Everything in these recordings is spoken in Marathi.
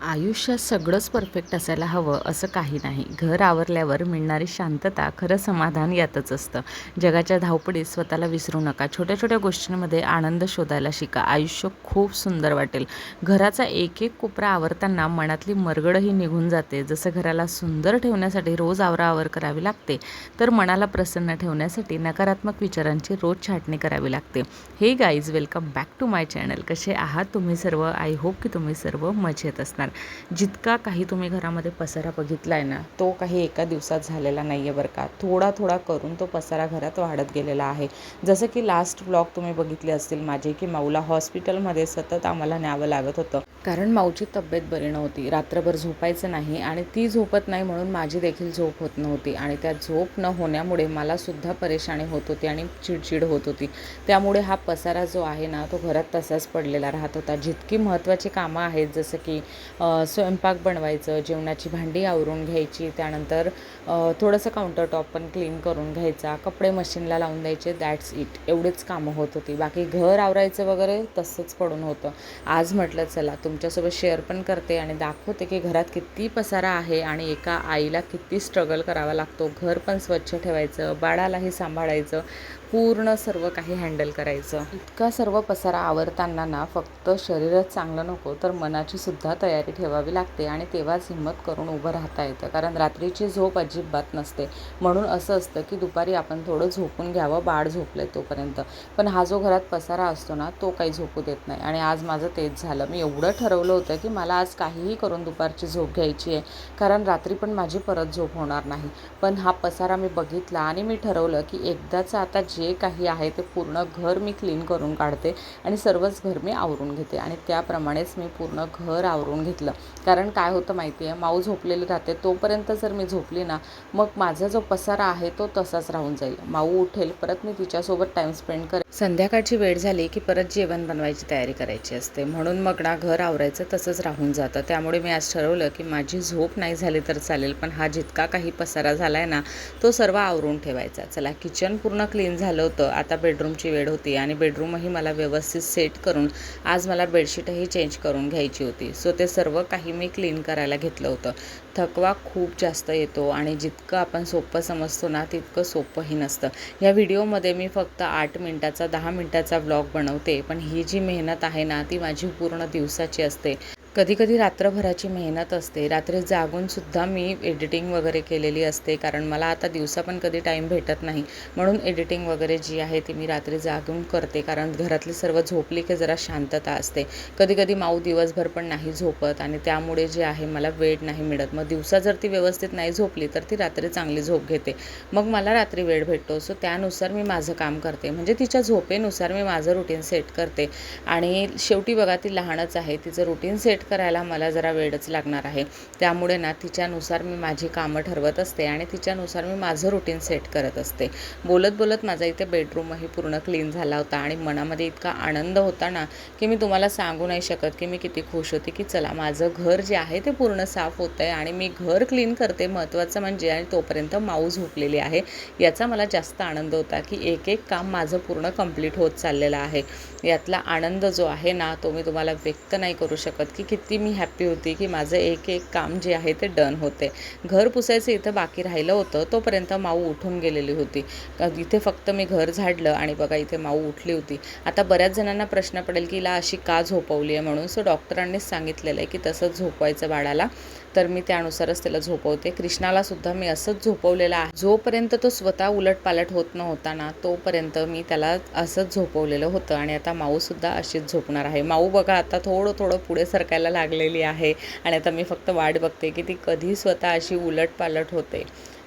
आयुष्यात सगळंच परफेक्ट असायला हवं असं काही नाही. घर आवरल्यावर मिळणारी शांतता, खरं समाधान यातच असतं. जगाच्या धावपळीत स्वतःला विसरू नका. छोट्या छोट्या गोष्टींमध्ये आनंद शोधायला शिका. आयुष्य खूप सुंदर वाटेल. घराचा एक एक कोपरा आवरताना मनातली मरगळही निघून जाते. जसं घराला सुंदर ठेवण्यासाठी रोज आवराआवर करावी लागते, तर मनाला प्रसन्न ठेवण्यासाठी नकारात्मक विचारांची रोज छाटणी करावी लागते. Hey guys, welcome back to my channel. कसे आहात तुम्ही सर्व? आय होप की तुम्ही सर्व मजेत असणार. जितका काही तुम्ही घरामध्ये पसारा बघितला आहे ना, तो काही एका दिवसात झालेला नाही आहे बरं का. थोडा थोडा करून तो पसारा घरात वाढत गेलेला आहे. जसं की लास्ट व्लॉग तुम्ही बघितले असतील माझे, की माऊला हॉस्पिटलमध्ये सतत आम्हाला न्यावं लागत होतं, कारण माऊची तब्येत बरी नव्हती. रात्रभर झोपायचं नाही आणि ती झोपत नाही म्हणून माझी देखील झोप होत नव्हती. आणि त्या झोप न होण्यामुळे मला सुद्धा परेशानी होत होती आणि चिडचिड होत होती. त्यामुळे हा पसारा जो आहे ना, तो घरात तसाच पडलेला राहत होता. जितकी महत्त्वाची कामं आहेत, जसं की स्वयंपाक बनवायचं, जेवणाची भांडी आवरून घ्यायची, त्यानंतर थोडंसं काउंटरटॉप पण क्लीन करून घ्यायचा, कपडे मशीनला लावून द्यायचे, दॅट्स इट. एवढीच कामं होत होती. बाकी घर आवरायचं वगैरे तसंच पडून होतं. आज म्हटलं चला तुमच्यासोबत शेअर पण करते आणि दाखवते की घरात किती पसारा आहे आणि एका आईला किती स्ट्रगल करावा लागतो. घर पण स्वच्छ ठेवायचं, बाळालाही सांभाळायचं, पूर्ण सर्व काही हँडल करायचं. इतका सर्व पसारा आवरताना ना, फक्त शरीरच चांगलं नको तर मनाची सुद्धा तयारी ठेवावी लागते आणि तेव्हाच हिंमत करून उभं राहता येतं. कारण रात्रीची झोप अजिबात नसते. म्हणून असं असतं की दुपारी आपण थोडं झोपून घ्यावं, बाळ झोपलं तोपर्यंत. पण हा जो घरात पसारा असतो ना, तो काही झोपू देत नाही. आणि आज माझं तेच झालं. मी एवढं ठरवलं होतं की मला आज काहीही करून दुपारची झोप घ्यायची आहे, कारण रात्री पण माझी परत झोप होणार नाही. पण हा पसारा मी बघितला आणि मी ठरवलं की एकदाचं आता जे काही आहे ते पूर्ण घर मी क्लीन करून काढते आणि सर्वच घर मी आवरून घेते. आणि त्याप्रमाणेच मी पूर्ण घर आवरून घेतलं. कारण काय होतं माहिती आहे, माऊ झोपलेली राहते, तोपर्यंत जर मी झोपली ना, मग माझा जो पसारा आहे तो तसाच राहून जाईल. माऊ उठेल, परत मी तिच्यासोबत टाईम स्पेंड करेन. संध्याकाळची वेळ झाली की परत जेवण बनवायची तयारी करायची असते. म्हणून मग ना, घर आवरायचं तसंच राहून जातं. त्यामुळे मी आज ठरवलं की माझी झोप नाही झाली तर चालेल, पण हा जितका काही पसारा झाला आहे ना, तो सर्व आवरून ठेवायचा. चला, किचन पूर्ण क्लीन झालं होतं. आता बेडरूमची वेळ होती आणि बेडरूमही मला व्यवस्थित सेट करून आज मला बेडशीटही चेंज करून घ्यायची होती. सो ते सर्व काही मी क्लीन करायला घेतलं होतं. थकवा खूप जास्त येतो आणि जितकं आपण सोपं समजतो ना, तितकं सोपंही नसतं. या व्हिडिओमध्ये मी फक्त 8 मिनिटाचा 10 मिनिटाचा व्लॉग बनवते, पण ही जी मेहनत आहे ना, ती माझी पूर्ण दिवसाची असते. कधी कधी रात्रभराची मेहनत असते. रात्री जागूनसुद्धा मी एडिटिंग वगैरे केलेली असते, कारण मला आता दिवसा पण कधी टाईम भेटत नाही. म्हणून एडिटिंग वगैरे जी आहे ती मी रात्री जागून करते, कारण घरातली सर्व झोपली की जरा शांतता असते. कधी कधी माऊ दिवसभर पण नाही झोपत आणि त्यामुळे जे आहे मला वेळ नाही मिळत. मग दिवसा जर ती व्यवस्थित नाही झोपली तर ती रात्री चांगली झोप घेते, मग मला रात्री वेळ भेटतो. सो त्यानुसार मी माझं काम करते, म्हणजे तिच्या झोपेनुसार मी माझं रुटीन सेट करते. आणि शेवटी बघा, ती लहानच आहे, तिचं रुटीन सेट करायला मला जरा वेळच लागणार आहे. त्यामुळे ना, तिच्यानुसार मी माझी कामं ठरवत असते आणि तिच्यानुसार मी माझं रुटीन सेट करत असते. बोलत बोलत माझा इथे बेडरूमही पूर्ण क्लीन झाला होता आणि मनामध्ये इतका आनंद होता ना, की मी तुम्हाला सांगू नाही शकत की मी किती खुश होते की चला, माझं घर जे आहे ते पूर्ण साफ होतं आहे आणि मी घर क्लीन करते, महत्त्वाचं म्हणजे. आणि तोपर्यंत माऊ झोपलेली आहे, याचा मला जास्त आनंद होता की एक एक काम माझं पूर्ण कंप्लीट होत चाललेलं आहे. यातला आनंद जो आहे ना, तो मी तुम्हाला व्यक्त नाही करू शकत की किती मी हॅप्पी होती की माझं एक एक काम जे आहे ते डन होते. घर पुसायचं इथं बाकी राहिलं होतं, तोपर्यंत माऊ उठून गेलेली होती. इथे फक्त मी घर झाडलं आणि बघा, इथे माऊ उठली होती. आता बऱ्याच जणांना प्रश्न पडेल की हिला अशी का झोपवली आहे म्हणून. सो डॉक्टरांनीच सांगितलेलं आहे की तसंच झोपवायचं बाळाला, तर मी त्यानुसारच त्याला झोपवते. कृष्णाला सुद्धा मी असंच झोपवलेलं आहे. जोपर्यंत तो स्वतः उलटपालट होत नव्हता ना, तोपर्यंत मी त्याला असंच झोपवलेलं होतं. आणि आता माऊसुद्धा अशीच झोपणार आहे. माऊ बघा, आता थोडं थोडं पुढे सरकायला लागलेली आहे आणि आता मी फक्त वाट बघते की ती कधी स्वतः अशी उलटपालट होते.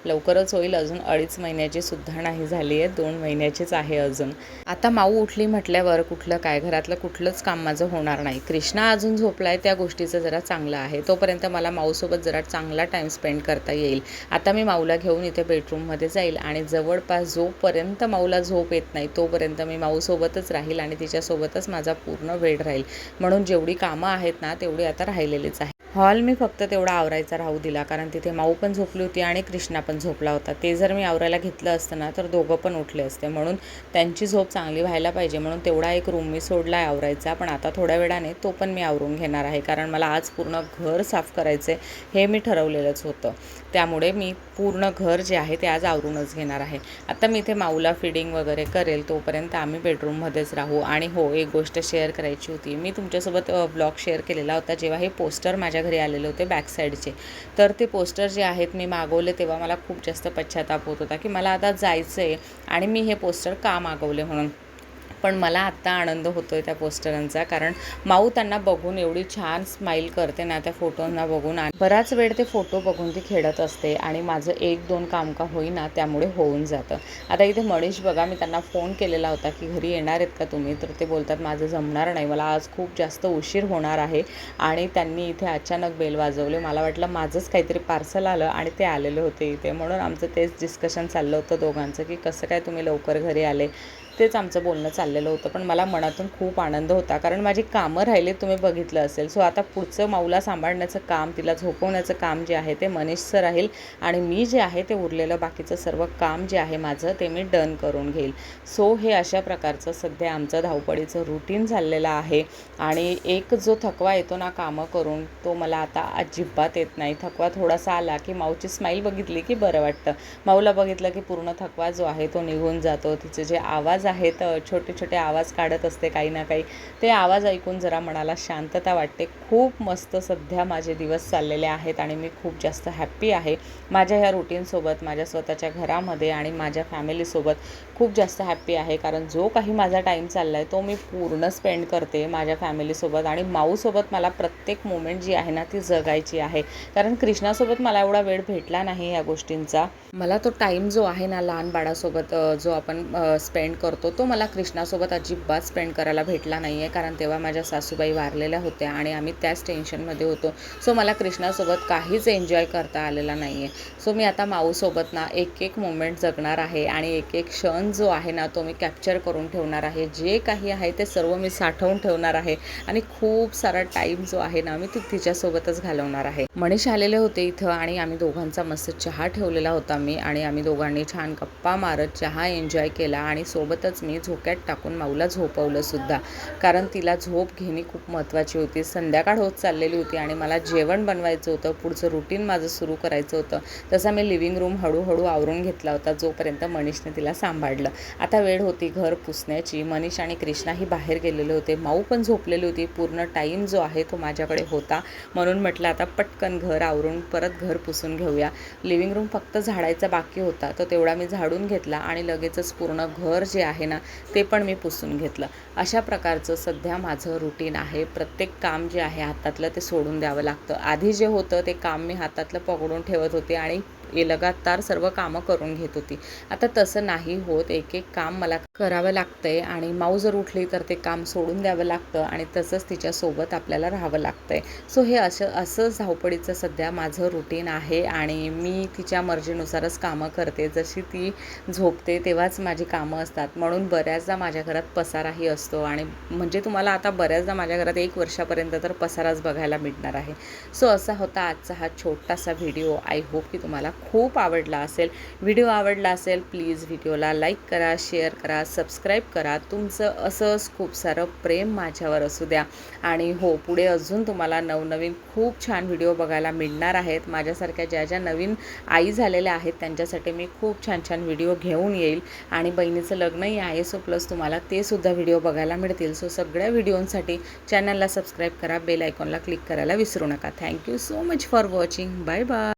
लवकरच होईल. अजून 2.5 महिन्याची सुद्धा नाही झाली आहे, 2 महिन्याचीच आहे अजून. आता माऊ उठली म्हटल्यावर कुठलं काय, घरातलं कुठलंच काम माझं होणार नाही. कृष्णा अजून झोपलाय, त्या गोष्टीचं जरा चांगलं आहे. तोपर्यंत मला माऊसोबत जरा चांगला टाईम स्पेंड करता येईल. आता मी माऊला घेऊन इथे बेडरूममध्ये जाईल आणि जवळपास जोपर्यंत माऊला झोप येत नाही तोपर्यंत मी माऊसोबतच राहील आणि तिच्यासोबतच माझा पूर्ण वेळ राहील. म्हणून जेवढी कामं आहेत ना, तेवढी आता राहिलेलीच आहे. हॉल मी फक्त तेवढा आवरायचा राहू दिला, कारण तिथे माऊ पण झोपली होती आणि कृष्णा पण झोपला होता. ते जर मी आवरायला घेतलं असतं ना तर दोघं पण उठले असते, म्हणून त्यांची झोप चांगली व्हायला पाहिजे म्हणून तेवढा एक रूम मी सोडला आहे आवरायचा. पण आता थोड्या वेळाने तो पण मी आवरून घेणार आहे, कारण मला आज पूर्ण घर साफ करायचे हे मी ठरवलेलंच होतं. त्यामुळे मी पूर्ण घर जे आहे ते आज आवरूनच घेणार आहे. आता मी इथे माऊला फिडिंग वगैरे करेल, तोपर्यंत आम्ही बेडरूममध्येच राहू. आणि हो, एक गोष्ट शेअर करायची होती. मी तुमच्यासोबत ब्लॉग शेअर केलेला होता जेव्हा हे पोस्टर माझ्या घरी आलेले होते बॅक साईडचे. तर ते पोस्टर जे आहेत मी मागवले तेव्हा मला खूप जास्त पश्चाताप होत होता की मला आता जायचं आहे आणि मी हे पोस्टर का मागवले म्हणून. पण मला आत्ता आनंद होतो आहे त्या पोस्टरांचा, कारण माऊ त्यांना बघून एवढी छान स्माईल करते ना त्या फोटोंना बघून. आणि बराच वेळ ते फोटो बघून ती खेळत असते आणि माझं 1-2 काम का होईना त्यामुळे होऊन जातं. आता इथे मनीष बघा, मी त्यांना फोन केलेला होता की घरी येणार आहेत का तुम्ही, तर ते बोलतात माझं जमणार नाही, मला आज खूप जास्त उशीर होणार आहे. आणि त्यांनी इथे अचानक बेल वाजवले. मला वाटलं माझंच काहीतरी पार्सल आलं आणि ते आलेले होते इथे, म्हणून आमचं तेच डिस्कशन चाललं होतं दोघांचं की कसं काय तुम्ही लवकर घरी आले. तेच आमचं बोलणं चाललेलं होतं. पण मला मनातून खूप आनंद होता, कारण माझी कामं राहिले तुम्ही बघितलं असेल. सो आता पुढचं माऊला सांभाळण्याचं काम, तिला झोपवण्याचं काम जे आहे ते मनीषचं राहील आणि मी जे आहे ते उरलेलं बाकीचं सर्व काम जे आहे माझं ते मी डन करून घेईल. सो हे अशा प्रकारचं सध्या आमचं धावपळीचं रुटीन चाललेलं आहे. आणि एक जो थकवा येतो ना कामं करून, तो मला आता अजिबात येत नाही. थकवा थोडासा आला की माऊची स्माईल बघितली की बरं वाटतं. माऊला बघितलं की पूर्ण थकवा जो आहे तो निघून जातो. तिचे जे आवाज आहेत, छोटे छोटे आवाज काढत असते काही ना काही, ते आवाज ऐकून जरा मनाला शांतता वाटते. खूप मस्त सध्या माझे दिवस चाललेले आहेत आणि मी खूप जास्त हॅप्पी आहे माझ्या ह्या रुटीनसोबत, माझ्या स्वतःच्या घरामध्ये आणि माझ्या फॅमिलीसोबत खूप जास्त हॅप्पी आहे. कारण जो काही माझा टाईम चालला आहे तो मी पूर्ण स्पेंड करते माझ्या फॅमिलीसोबत आणि माऊसोबत. मला प्रत्येक मोमेंट जी आहे ना ती जगायची आहे, कारण कृष्णासोबत मला एवढा वेळ भेटला नाही या गोष्टींचा. मला तो टाईम जो आहे ना लहान बाळासोबत जो आपण स्पेंड करतो, तो मला कृष्णासोबत अजिबात स्पेंड करायला भेटला नाही आहे, कारण तेव्हा माझ्या सासूबाई वारलेल्या होत्या आणि आम्ही त्याच टेन्शनमध्ये होतो. सो मला कृष्णासोबत काहीच एन्जॉय करता आलेला नाही आहे. सो मी आता माऊसोबत ना एक एक मोमेंट जगणार आहे आणि एक एक क्षण जो आहे ना तो मी कॅप्चर करून ठेवणार आहे. जे काही आहे ते सर्व मी साठवून ठेवणार आहे आणि खूप सारा टाईम जो आहे ना मी तिच्यासोबतच घालवणार आहे. मनीष आलेले होते इथं आणि आम्ही दोघांचा मस्त चहा ठेवलेला होता मी, आणि आम्ही दोघांनी छान गप्पा मारत चहा एन्जॉय केला. आणि सोबतच मी झोक्यात टाकून माऊला झोपवलं सुद्धा, कारण तिला झोप घेणे खूप महत्त्वाची होती. संध्याकाळ होत चाललेली होती आणि मला जेवण बनवायचं होतं, पुढचं रुटीन माझं सुरू करायचं होतं. तसा मी लिव्हिंग रूम हळूहळू आवरून घेतला होता जोपर्यंत मनीषने तिला सांभाळलं. आता वेळ होती घर पुसण्याची. मनीष आणि कृष्णाही बाहेर गेलेले होते, माऊ पण झोपलेली होती. पूर्ण टाईम जो आहे तो माझ्याकडे होता, म्हणून म्हटलं आता पटकन घर आवरून परत घर पुसून घेऊया. लिव्हिंग रूम फक्त झाडायचा बाकी होता, तो तेवढा मी झाडून घेतला आणि लगेचच पूर्ण घर जे आहे ना ते पण मी पुसून घेतलं. अशा प्रकारचं सध्या माझं रुटीन आहे. प्रत्येक काम जे आहे हातातलं ते सोडून द्यावं लागतं. आधी जे होतं ते काम मी हातातलं पकडून ठेवत होते आणि लगातार सर्व कामं करून घेत होती. आता तसं नाही होत, एक एक काम मला करावं लागतंय आणि माऊ जर उठली तर ते काम सोडून द्यावं लागतं आणि तसंच तिच्यासोबत आपल्याला राहावं लागतंय. सो हे असं धावपळीचं सध्या माझं रुटीन आहे आणि मी तिच्या मर्जीनुसारच कामं करते. जशी ती झोपते तेव्हाच माझी कामं असतात, म्हणून बऱ्याचदा माझ्या घरात पसाराही असतो. आणि म्हणजे तुम्हाला आता बऱ्याचदा माझ्या घरात 1 वर्षापर्यंत तर पसाराच बघायला मिळणार आहे. सो असा होता आजचा हा छोटासा व्हिडिओ. आय होप की तुम्हाला खूप आवडला असेल. व्हिडिओ आवडला असेल प्लीज व्हिडिओला लाईक करा, शेअर करा, सबस्क्राईब करा. तुमचं असंच खूप सारं प्रेम माझ्यावर असू द्या. आणि हो, पुढे अजून तुम्हाला नवनवीन खूप छान व्हिडिओ बघायला मिळणार आहेत. माझ्यासारख्या ज्या ज्या नवीन आई झालेल्या आहेत त्यांच्यासाठी मी खूप छान छान व्हिडिओ घेऊन येईल. आणि बहिणीचं लग्नही आहे, सो प्लस तुम्हाला ते सुद्धा व्हिडिओ बघायला मिळतील. सो सगळ्या व्हिडिओंसाठी चॅनलला सबस्क्राईब करा, बेल आयकॉनला क्लिक करायला विसरू नका. Thank you so much for watching. Bye bye.